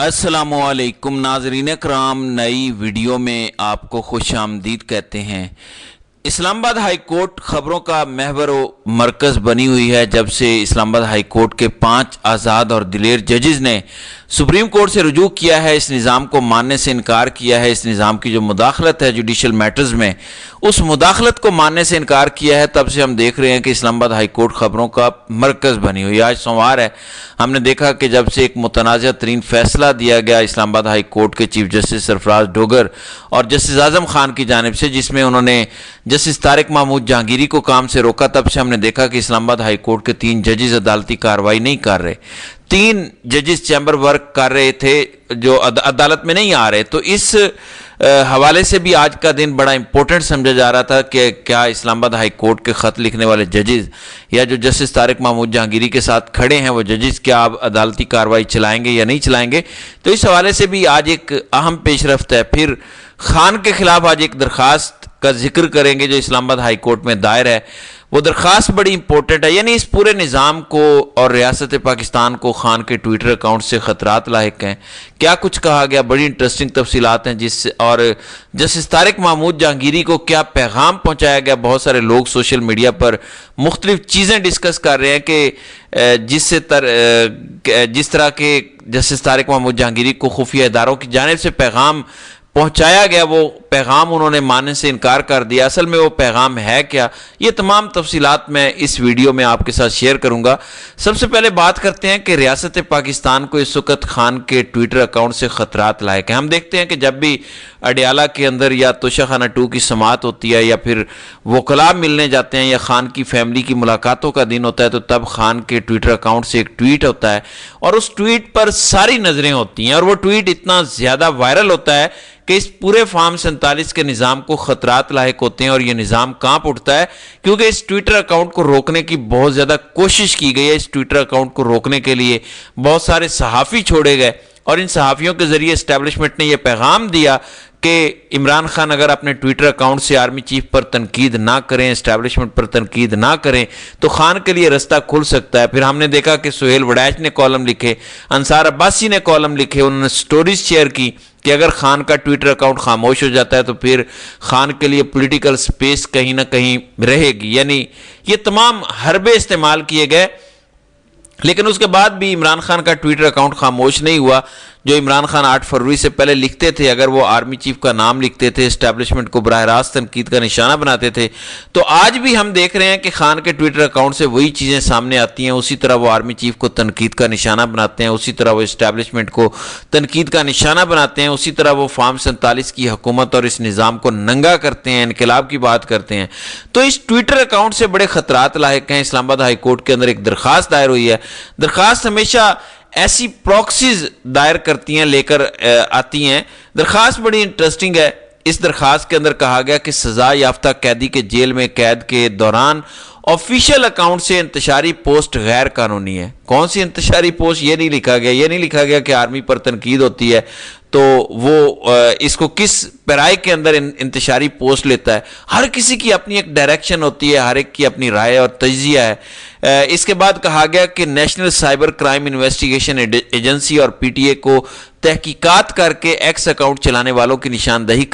السلام علیکم ناظرین کرام، نئی ویڈیو میں آپ کو خوش آمدید کہتے ہیں۔ اسلام آباد ہائی کورٹ خبروں کا محور و مرکز بنی ہوئی ہے جب سے اسلام آباد ہائی کورٹ کے 5 آزاد اور دلیر ججز نے سپریم کورٹ سے رجوع کیا ہے، اس نظام کو ماننے سے انکار کیا ہے، اس نظام کی جو مداخلت ہے جوڈیشل میٹرز میں، اس مداخلت کو ماننے سے انکار کیا ہے، تب سے ہم دیکھ رہے ہیں کہ اسلام آباد ہائی کورٹ خبروں کا مرکز بنی ہوئی ہے۔ آج سوموار ہے، ہم نے دیکھا کہ جب سے ایک متنازع ترین فیصلہ دیا گیا اسلام آباد ہائی کورٹ کے چیف جسٹس سرفراز ڈوگر اور جسٹس اعظم خان کی جانب سے، جس میں انہوں نے جسٹس طارق محمود جہانگیری کو کام سے روکا، تب سے ہم نے دیکھا کہ اسلام آباد ہائی کورٹ کے 3 ججز عدالتی کارروائی نہیں کر رہے، 3 ججز چیمبر ورک کر رہے تھے جو عدالت میں نہیں آ رہے۔ تو اس حوالے سے بھی آج کا دن بڑا امپورٹنٹ سمجھا جا رہا تھا کہ کیا اسلام آباد ہائی کورٹ کے خط لکھنے والے ججز یا جو جسٹس طارق محمود جہانگیری کے ساتھ کھڑے ہیں وہ ججز کیا اب عدالتی کارروائی چلائیں گے یا نہیں چلائیں گے۔ تو اس حوالے سے بھی آج ایک اہم پیش رفت ہے۔ پھر خان کے خلاف آج ایک درخواست کا ذکر کریں گے جو اسلام آباد ہائی کورٹ میں دائر ہے، وہ درخواست بڑی امپورٹنٹ ہے، یعنی اس پورے نظام کو اور ریاست پاکستان کو خان کے ٹویٹر اکاؤنٹ سے خطرات لاحق ہیں۔ کیا کچھ کہا گیا، بڑی انٹرسٹنگ تفصیلات ہیں، اور جسٹس طارق محمود جہانگیری کو کیا پیغام پہنچایا گیا۔ بہت سارے لوگ سوشل میڈیا پر مختلف چیزیں ڈسکس کر رہے ہیں کہ جس طرح کے جسٹس طارق محمود جہانگیری کو خفیہ اداروں کی جانب سے پیغام پہنچایا گیا، وہ پیغام انہوں نے ماننے سے انکار کر دیا۔ اصل میں وہ پیغام ہے کیا، یہ تمام تفصیلات میں اس ویڈیو میں آپ کے ساتھ شیئر کروں گا۔ سب سے پہلے بات کرتے ہیں کہ ریاست پاکستان کو اس وقت خان کے ٹویٹر اکاؤنٹ سے خطرات لاحق ہیں۔ ہم دیکھتے ہیں کہ جب بھی اڈیالہ کے اندر یا توشہ خانہ 2 کی سماعت ہوتی ہے یا پھر وکلاء ملنے جاتے ہیں یا خان کی فیملی کی ملاقاتوں کا دن ہوتا ہے، تو تب خان کے ٹویٹر اکاؤنٹ سے ایک ٹویٹ ہوتا ہے اور اس ٹویٹ پر ساری نظریں ہوتی ہیں، اور وہ ٹویٹ اتنا زیادہ وائرل ہوتا ہے کہ اس پورے فارم 47 کے نظام کو خطرات لاحق ہوتے ہیں اور یہ نظام کانپ اٹھتا ہے، کیونکہ اس ٹویٹر اکاؤنٹ کو روکنے کی بہت زیادہ کوشش کی گئی ہے۔ اس ٹویٹر اکاؤنٹ کو روکنے کے لیے بہت سارے صحافی چھوڑے گئے اور ان صحافیوں کے ذریعے اسٹیبلشمنٹ نے یہ پیغام دیا کہ عمران خان اگر اپنے ٹویٹر اکاؤنٹ سے آرمی چیف پر تنقید نہ کریں، اسٹیبلشمنٹ پر تنقید نہ کریں، تو خان کے لیے رستہ کھل سکتا ہے۔ پھر ہم نے دیکھا کہ سہیل وڑیچ نے کالم لکھے، انصار عباسی نے کالم لکھے، انہوں نے سٹوریز شیئر کی کہ اگر خان کا ٹویٹر اکاؤنٹ خاموش ہو جاتا ہے تو پھر خان کے لیے پولیٹیکل سپیس کہیں نہ کہیں رہے گی، یعنی یہ تمام حربے استعمال کیے گئے۔ لیکن اس کے بعد بھی عمران خان کا ٹویٹر اکاؤنٹ خاموش نہیں ہوا۔ جو عمران خان 8 فروری سے پہلے لکھتے تھے، اگر وہ آرمی چیف کا نام لکھتے تھے، اسٹیبلشمنٹ کو براہ راست تنقید کا نشانہ بناتے تھے، تو آج بھی ہم دیکھ رہے ہیں کہ خان کے ٹویٹر اکاؤنٹ سے وہی چیزیں سامنے آتی ہیں، اسی طرح وہ آرمی چیف کو تنقید کا نشانہ بناتے ہیں، اسی طرح وہ اسٹیبلشمنٹ کو تنقید کا نشانہ بناتے ہیں، اسی طرح وہ فارم 47 کی حکومت اور اس نظام کو ننگا کرتے ہیں، انقلاب کی بات کرتے ہیں۔ تو اس ٹویٹر اکاؤنٹ سے بڑے خطرات لاحق ہیں۔ اسلام آباد ہائی کورٹ کے اندر ایک درخواست دائر ہوئی ہے۔ درخواست ہمیشہ ایسی پروکسیز دائر کرتی ہیں، لے کر آتی ہیں۔ درخواست بڑی انٹرسٹنگ ہے۔ اس درخواست کے اندر کہا گیا کہ سزا یافتہ قیدی کے جیل میں قید کے دوران آفیشیل اکاؤنٹ سے انتشاری پوسٹ غیر قانونی ہے۔ کون سی انتشاری پوسٹ، یہ نہیں لکھا گیا۔ یہ نہیں لکھا گیا کہ آرمی پر تنقید ہوتی ہے تو وہ اس کو کس پیرائے کے اندر انتشاری پوسٹ لیتا ہے۔ ہر کسی کی اپنی ایک ڈائریکشن ہوتی ہے، ہر ایک کی اپنی رائے اور تجزیہ ہے۔ اس کے بعد کہا گیا کہ national cyber crime investigation agency اور پی ٹی اے کو تحقیقات کر کے ایکس اکاؤنٹ چلانے والوں کی نشاندہی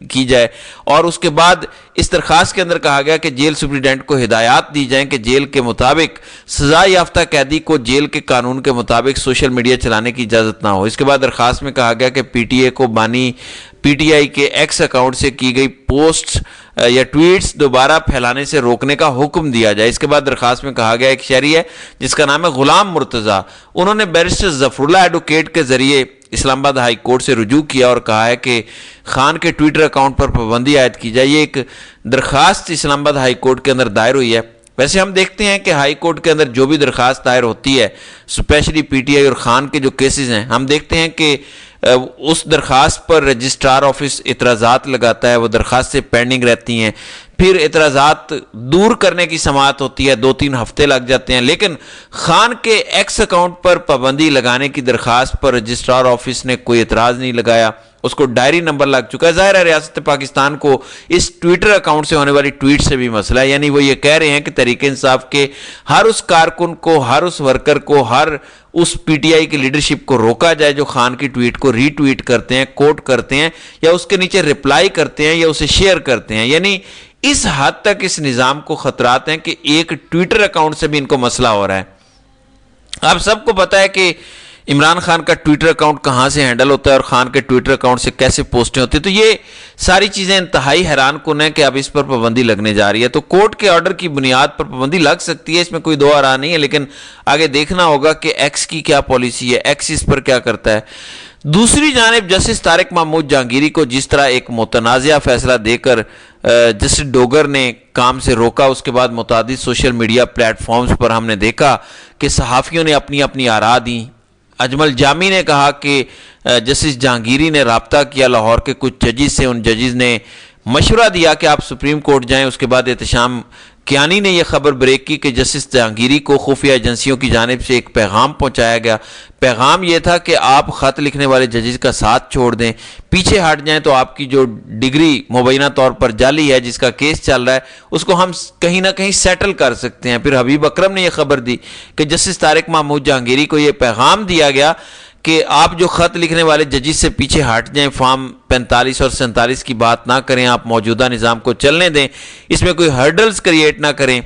کی جائے، اور اس کے بعد اس درخواست کے اندر کہا گیا کہ جیل سپرنٹینڈنٹ کو ہدایات دی جائیں کہ جیل کے مطابق سزا یافتہ قیدی کو جیل کے قانون کے مطابق سوشل میڈیا چلانے کی اجازت نہ ہو۔ اس کے بعد درخواست میں کہا گیا کہ پی ٹی اے کو بانی پی ٹی آئی کے ایکس اکاؤنٹ سے کی گئی پوسٹ یا ٹویٹس دوبارہ پھیلانے سے روکنے کا حکم دیا جائے۔ اس کے بعد درخواست میں کہا گیا ایک شہری ہے جس کا نام ہے غلام مرتضیٰ، انہوں نے بیرسٹر ظفر اللہ ایڈوکیٹ کے ذریعے اسلام آباد ہائی کورٹ سے رجوع کیا اور کہا ہے کہ خان کے ٹویٹر اکاؤنٹ پر پابندی عائد کی جائے۔ یہ ایک درخواست اسلام آباد ہائی کورٹ کے اندر دائر ہوئی ہے۔ ویسے ہم دیکھتے ہیں کہ ہائی کورٹ کے اندر جو بھی درخواست دائر ہوتی ہے، اسپیشلی پی ٹی آئی اور خان کے جو کیسز ہیں، ہم دیکھتے ہیں کہ اس درخواست پر رجسٹرار آفس اعتراضات لگاتا ہے، وہ درخواستیں پینڈنگ رہتی ہیں، پھر اعتراضات دور کرنے کی سماعت ہوتی ہے، 2-3 ہفتے لگ جاتے ہیں۔ لیکن خان کے ایکس اکاؤنٹ پر پابندی لگانے کی درخواست پر رجسٹرار آفس نے کوئی اعتراض نہیں لگایا، اس کو ڈائری نمبر لگ چکا ہے. ظاہر ہے ریاست پاکستان کو اس ٹویٹر اکاؤنٹ سے ہونے والی ٹویٹ سے بھی مسئلہ ہے. یعنی وہ یہ کہہ رہے ہیں کہ تحریک انصاف کے ہر اس کارکن کو, ہر اس ورکر کو, ہر اس پی ٹی آئی کی لیڈرشپ کو روکا جائے جو خان کی ٹویٹ کو ری ٹویٹ کرتے ہیں, کوٹ کرتے ہیں, یا اس کے نیچے رپلائی کرتے ہیں, یا اسے شیئر کرتے ہیں. یعنی اس حد تک اس نظام کو خطرات ہیں کہ ایک ٹویٹر اکاؤنٹ سے بھی ان کو مسئلہ ہو رہا ہے. آپ سب کو پتا ہے کہ عمران خان کا ٹویٹر اکاؤنٹ کہاں سے ہینڈل ہوتا ہے اور خان کے ٹویٹر اکاؤنٹ سے کیسے پوسٹیں ہوتی ہیں. تو یہ ساری چیزیں انتہائی حیران کن ہیں کہ اب اس پر پابندی لگنے جا رہی ہے. تو کورٹ کے آرڈر کی بنیاد پر پابندی لگ سکتی ہے, اس میں کوئی دو آرا نہیں ہے, لیکن آگے دیکھنا ہوگا کہ ایکس کی کیا پالیسی ہے, ایکس اس پر کیا کرتا ہے. دوسری جانب جسٹس طارق محمود جہانگیری کو جس طرح ایک متنازعہ فیصلہ دے کر جسٹس ڈوگر نے کام سے روکا, اس کے بعد متعدد سوشل میڈیا پلیٹ فارمز پر ہم نے دیکھا کہ صحافیوں نے اپنی اپنی آراء دیں. اجمل جامی نے کہا کہ جسٹس جہانگیری نے رابطہ کیا لاہور کے کچھ ججز سے, ان ججز نے مشورہ دیا کہ آپ سپریم کورٹ جائیں. اس کے بعد احتشام کیانی نے یہ خبر بریک کی کہ جسٹس جہانگیری کو خفیہ ایجنسیوں کی جانب سے ایک پیغام پہنچایا گیا. پیغام یہ تھا کہ آپ خط لکھنے والے ججز کا ساتھ چھوڑ دیں, پیچھے ہٹ جائیں, تو آپ کی جو ڈگری مبینہ طور پر جعلی ہے جس کا کیس چل رہا ہے اس کو ہم کہیں نہ کہیں سیٹل کر سکتے ہیں. پھر حبیب اکرم نے یہ خبر دی کہ جسٹس طارق محمود جہانگیری کو یہ پیغام دیا گیا کہ آپ جو خط لکھنے والے ججز سے پیچھے ہٹ جائیں, فارم 45 اور 47 کی بات نہ کریں, آپ موجودہ نظام کو چلنے دیں, اس میں کوئی ہرڈلز کریٹ نہ کریں.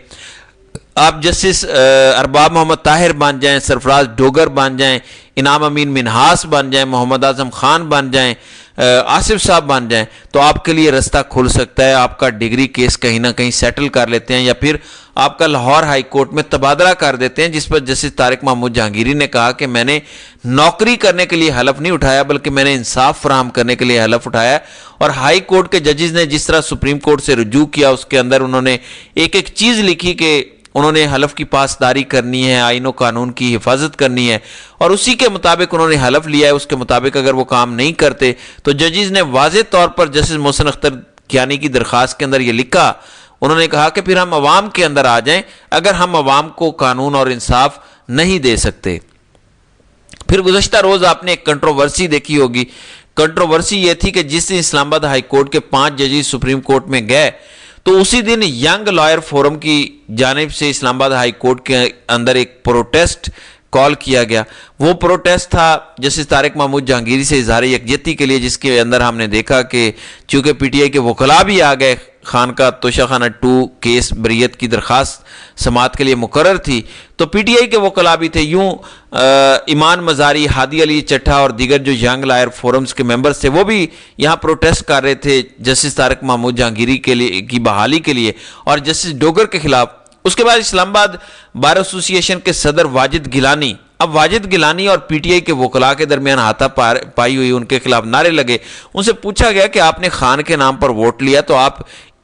آپ جسٹس ارباب محمد طاہر بن جائیں, سرفراز ڈوگر بن جائیں, انعام امین منہاس بن جائیں, محمد اعظم خان بن جائیں, آصف صاحب بن جائیں, تو آپ کے لیے رستہ کھل سکتا ہے. آپ کا ڈگری کیس کہیں نہ کہیں سیٹل کر لیتے ہیں, یا پھر آپ کا لاہور ہائی کورٹ میں تبادلہ کر دیتے ہیں, جس پر جسٹس طارق محمود جہانگیری نے کہا کہ میں نے نوکری کرنے کے لیے حلف نہیں اٹھایا بلکہ میں نے انصاف فراہم کرنے کے لیے حلف اٹھایا. اور ہائی کورٹ کے ججز نے جس طرح سپریم کورٹ سے رجوع کیا اس کے اندر انہوں نے ایک ایک چیز لکھی کہ انہوں نے حلف کی پاسداری کرنی ہے, آئین و قانون کی حفاظت کرنی ہے, اور اسی کے مطابق انہوں نے حلف لیا ہے. اس کے مطابق اگر وہ کام نہیں کرتے تو ججز نے واضح طور پر جسٹس محسن اختر کیانی کی درخواست کے اندر یہ لکھا, انہوں نے کہا کہ پھر ہم عوام کے اندر آ جائیں اگر ہم عوام کو قانون اور انصاف نہیں دے سکتے. پھر گزشتہ روز آپ نے ایک کنٹروورسی دیکھی ہوگی. کنٹروورسی یہ تھی کہ جس دن اسلام آباد ہائی کورٹ کے 5 ججز سپریم کورٹ میں گئے تو اسی دن ینگ لائر فورم کی جانب سے اسلام آباد ہائی کورٹ کے اندر ایک پروٹیسٹ کال کیا گیا. وہ پروٹیسٹ تھا جسٹس طارق محمود جہانگیری سے اظہار یکجہتی کے لیے, جس کے اندر ہم نے دیکھا کہ چونکہ پی ٹی آئی کے وکلاء بھی آ گئے, خان کا توشہ خانہ 2 کیس بریت کی درخواست سماعت کے لیے مقرر تھی تو پی ٹی آئی کے وکلاء بھی تھے. یوں ایمان مزاری, ہادی علی چٹھا اور دیگر جو ینگ لائر فورمز کے ممبرز تھے وہ بھی یہاں پروٹیسٹ کر رہے تھے جسٹس طارق محمود جہانگیری کے لیے کی بحالی کے لیے اور جسٹس ڈوگر کے خلاف. اس کے بعد اسلام آباد بار ایسوسی ایشن کے صدر واجد گیلانی, اب واجد گیلانی اور پی ٹی آئی کے وکلاء کے درمیان ہاتھا پائی ہوئی, ان کے خلاف نعرے لگے. ان سے پوچھا گیا کہ آپ نے خان کے نام پر ووٹ لیا تو آپ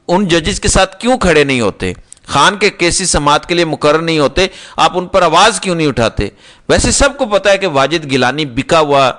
ان ججز کے ساتھ کیوں کھڑے نہیں ہوتے, خان کے کیسز سماعت کے لیے مقرر نہیں ہوتے, آپ ان پر آواز کیوں نہیں اٹھاتے. ویسے سب کو پتا ہے کہ واجد گیلانی بکا ہوا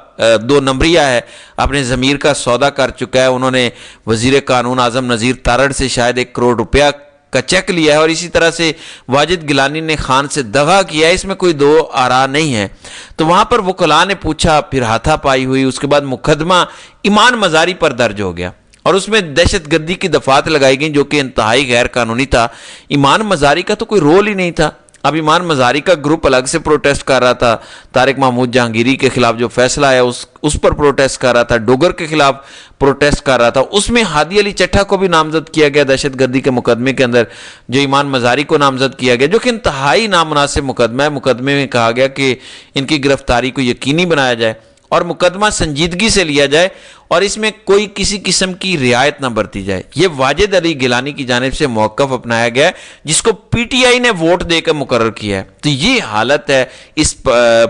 2 نمبریہ ہے, اپنے ضمیر کا سودا کر چکا ہے. انہوں نے وزیر قانون اعظم نذیر تارڑ سے شاید 1 کروڑ روپیہ کا چیک لیا ہے, اور اسی طرح سے واجد گیلانی نے خان سے دغا کیا ہے. اس میں کوئی دو آراء نہیں ہے. تو وہاں پر وکلاء نے پوچھا, پھر ہاتھا پائی ہوئی. اس کے بعد مقدمہ ایمان مزاری پر درج ہو گیا اور اس میں دہشت گردی کی دفعات لگائی گئیں جو کہ انتہائی غیر قانونی تھا. ایمان مزاری کا تو کوئی رول ہی نہیں تھا. اب ایمان مزاری کا گروپ الگ سے پروٹیسٹ کر رہا تھا, طارق محمود جہانگیری کے خلاف جو فیصلہ ہے اس پر پروٹیسٹ کر رہا تھا, ڈوگر کے خلاف پروٹیسٹ کر رہا تھا. اس میں ہادی علی چٹھا کو بھی نامزد کیا گیا دہشت گردی کے مقدمے کے اندر, جو ایمان مزاری کو نامزد کیا گیا, جو کہ انتہائی نامناسب مقدمہ ہے. مقدمے میں کہا گیا کہ ان کی گرفتاری کو یقینی بنایا جائے اور مقدمہ سنجیدگی سے لیا جائے اور اس میں کوئی کسی قسم کی رعایت نہ برتی جائے. یہ واجد علی گیلانی کی جانب سے موقف اپنایا گیا ہے جس کو پی ٹی آئی نے ووٹ دے کر مقرر کیا ہے. تو یہ حالت ہے اس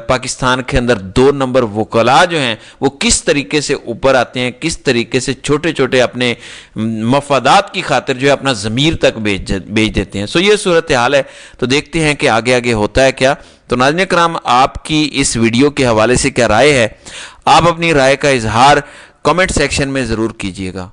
پاکستان کے اندر. 2 نمبر وکلاء جو ہیں وہ کس طریقے سے اوپر آتے ہیں, کس طریقے سے چھوٹے چھوٹے اپنے مفادات کی خاطر جو ہے اپنا ضمیر تک بیچ دیتے ہیں. سو یہ صورتحال ہے. تو دیکھتے ہیں کہ آگے آگے ہوتا ہے کیا. تو ناظرین کرام, آپ کی اس ویڈیو کے حوالے سے کیا رائے ہے, آپ اپنی رائے کا اظہار کمنٹ سیکشن میں ضرور کیجیے گا.